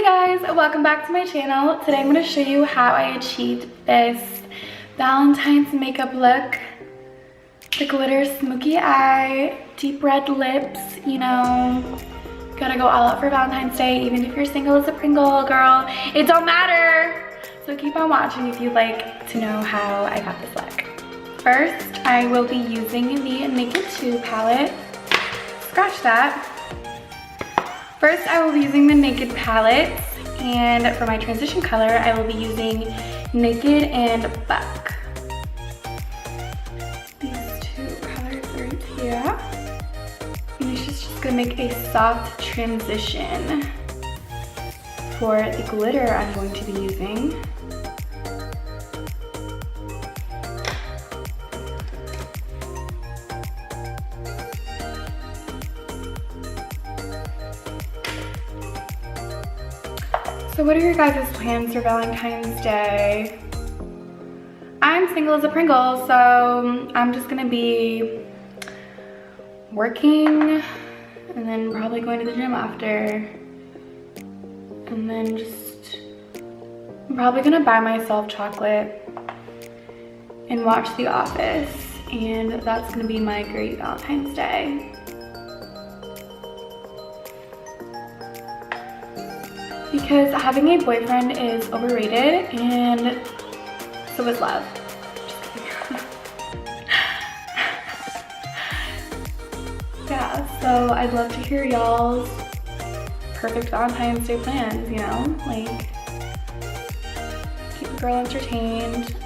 Hi guys, welcome back to my channel. Today I'm going to show you how I achieved this Valentine's makeup look. The glitter smoky eye, deep red lips, you know, gotta go all out for Valentine's Day, even if you're single as a Pringle, girl. It don't matter. So keep on watching if you'd like to know how I got this look. First, I will be using the Naked 2 palette. Scratch that. First, I will be using the Naked palette, and for my transition color, I will be using Naked and Buck. These two colors right here. And this is just gonna make a soft transition for the glitter I'm going to be using. So what are your guys' plans for Valentine's Day? I'm single as a Pringle, so I'm just gonna be working and then probably going to the gym after. And then I'm probably gonna buy myself chocolate and watch The Office. And that's gonna be my great Valentine's Day. Because having a boyfriend is overrated, and so is love. Yeah, so I'd love to hear y'all's perfect Valentine's Day plans, you know? Like, keep a girl entertained,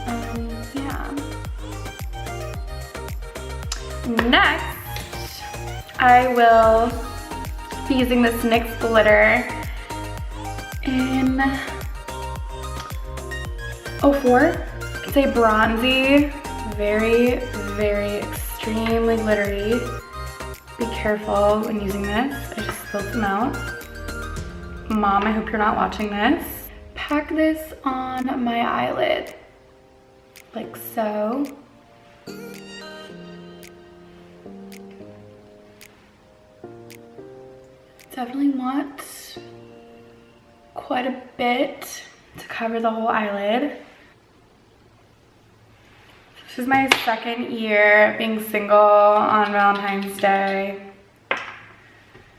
yeah. Next, I will be using this NYX glitter in 04. It's a bronzy, very, very extremely glittery. Be careful when using this. I just spilled some out. Mom, I hope you're not watching this. Pack this on my eyelid, like so. Definitely want quite a bit to cover the whole eyelid. This is my second year being single on Valentine's Day,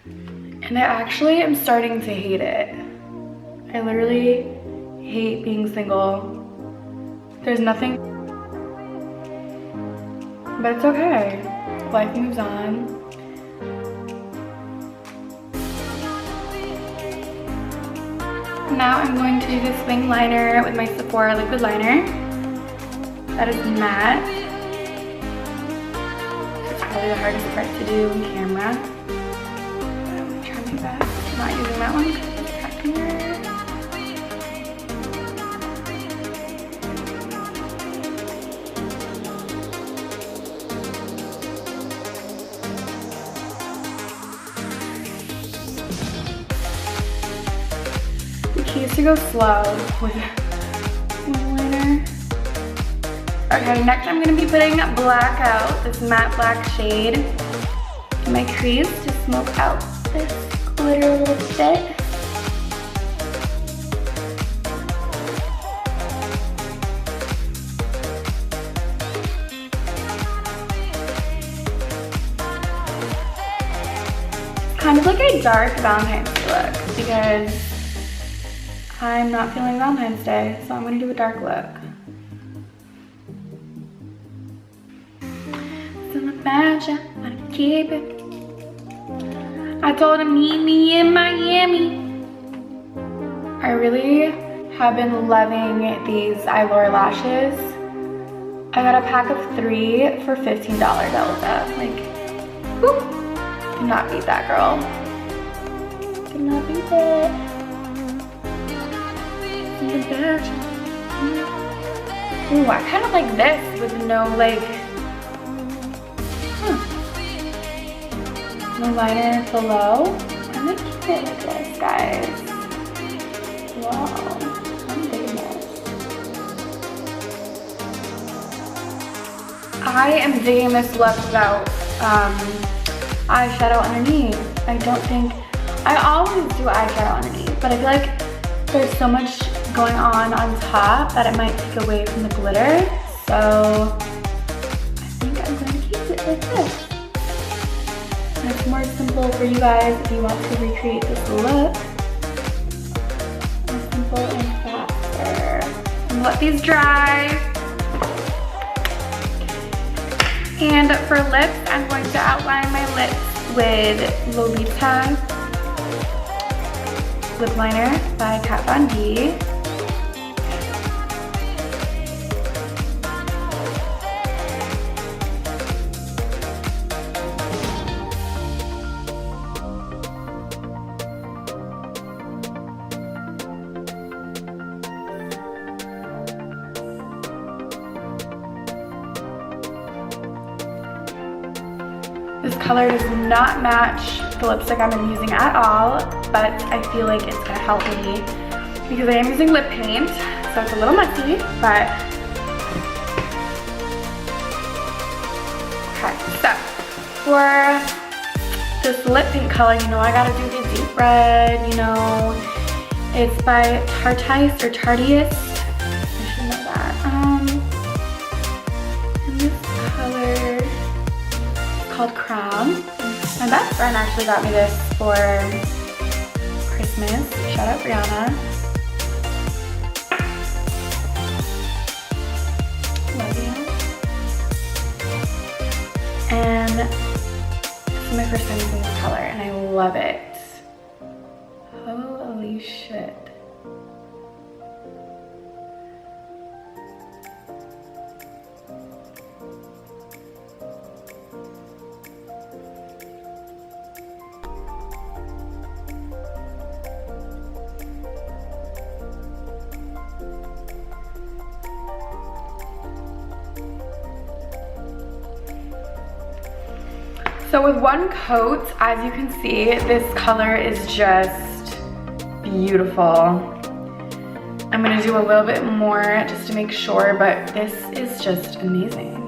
and I actually am starting to hate it. I literally hate being single. There's nothing, but it's okay. Life moves on. Now I'm going to do this wing liner with my Sephora liquid liner. That is matte. It's probably the hardest part to do on camera. But I'm gonna try my best. I'm not using that one because it's crackier. He used to go slow with liner. Okay, next I'm gonna be putting black out, this matte black shade in my crease to smoke out this glitter a little bit. It's kind of like a dark Valentine's look because I'm not feeling Valentine's Day, so I'm gonna do a dark look. So imagine I keep it. I told him meet me in Miami. I really have been loving these Eyelure lashes. I got a pack of 3 for $15 Delta. Like, whoop. Could not beat that, girl. Could not beat it. Ooh, I kind of like this with no like, no liner below. I'm gonna keep it like this, guys. Wow, I'm digging this. I am digging this look without eyeshadow underneath. I don't think I always do eyeshadow underneath, but I feel like there's so much going on top that it might take away from the glitter. So I think I'm going to keep it like this. And it's more simple for you guys if you want to recreate this look. More simple and faster. And let these dry. And for lips, I'm going to outline my lips with Lolita lip liner by Kat Von D. This color does not match the lipstick I've been using at all, but I feel like it's gonna help me because I am using lip paint, so it's a little messy, but okay. So for this lip paint color, you know I gotta do the deep red, you know. It's by Tarteist or Tarteist. I should know that. And this color called Crown. My best friend actually got me this for Christmas. Shout out Brianna. Love you. And this is my first time using this color and I love it. Holy shit. So with one coat, as you can see, this color is just beautiful. I'm gonna do a little bit more just to make sure, but this is just amazing.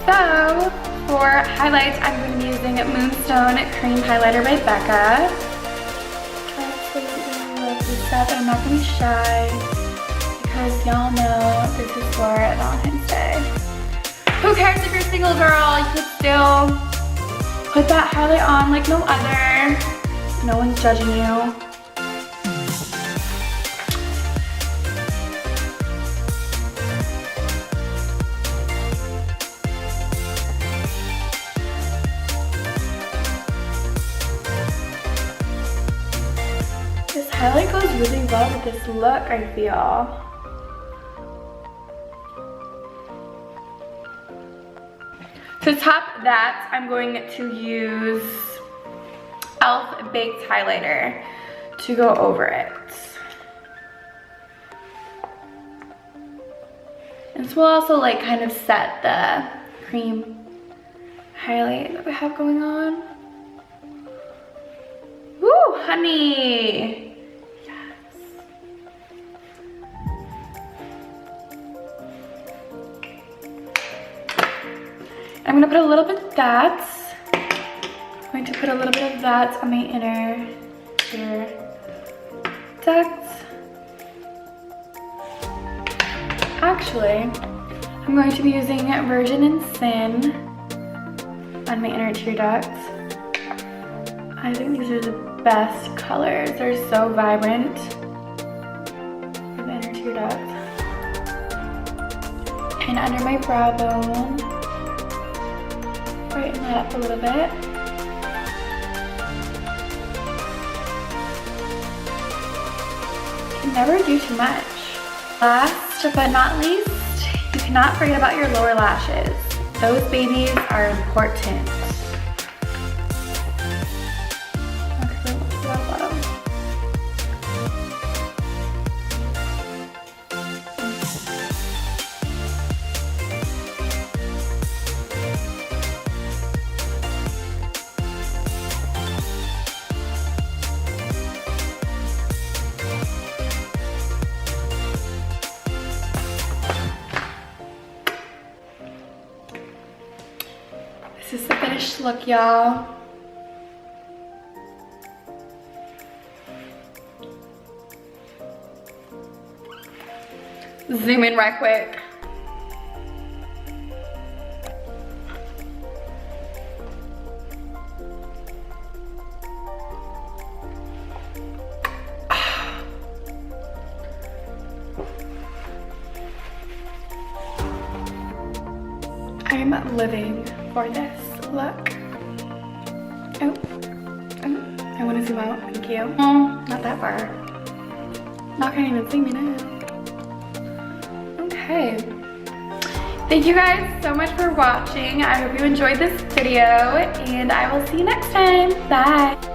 So, for highlights, I'm going to be using Moonstone Cream Highlighter by Becca. I absolutely love this stuff, and I'm not going to be shy because y'all know this is for Valentine's Day. Who cares if you're single, girl? You could still put that highlight on like no other. No one's judging you. Highlight goes really well with this look, I feel. To top that, I'm going to use e.l.f. Baked Highlighter to go over it. And this will also like kind of set the cream highlight that we have going on. Woo, honey! I'm gonna put a little bit of that. I'm going to put a little bit of that on my inner ear duct. Actually, I'm going to be using Virgin and Sin on my inner tear duct. I think these are the best colors. They're so vibrant for the inner tear duct. And under my brow bone, brighten that up a little bit. You can never do too much. Last but not least, you cannot forget about your lower lashes. Those babies are important. Okay, let's do that bottom. look, y'all. Zoom in right quick. I'm living for this look. Oh, I want to zoom out. Thank you. Oh, not that far. Not gonna even see me now. Okay. Thank you guys so much for watching. I hope you enjoyed this video, and I will see you next time. Bye.